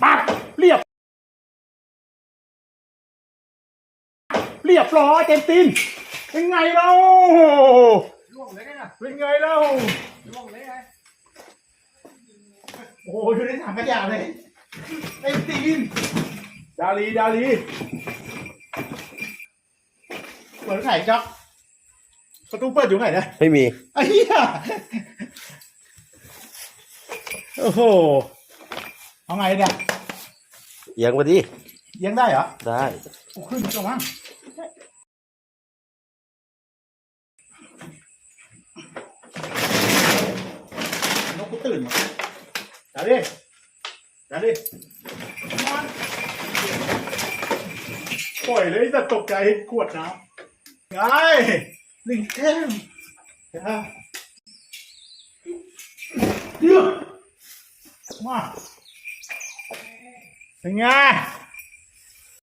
ปักเรียบร้อยเต็มตีนเป็นไงเราล่วงเลยนะเป็นไงเราล่วงเลยไงโอ้โหอยู่ในถังขยะเลยเต็มตีนดาลีเปิดไข่จ๊อกประตูเปิดอยู่ไหนนะไม่มีไอ้เหี้ยโอ้โหเอาไงเนี่ยเอียงมาดิยังได้เหรอได้กูขึ้นตรงนั้นนกกูตื่นมาดาดิปล่อยเลยจะตกใจขวดน้ำไงหนึ่งแก้มเยอะมาเป็นไง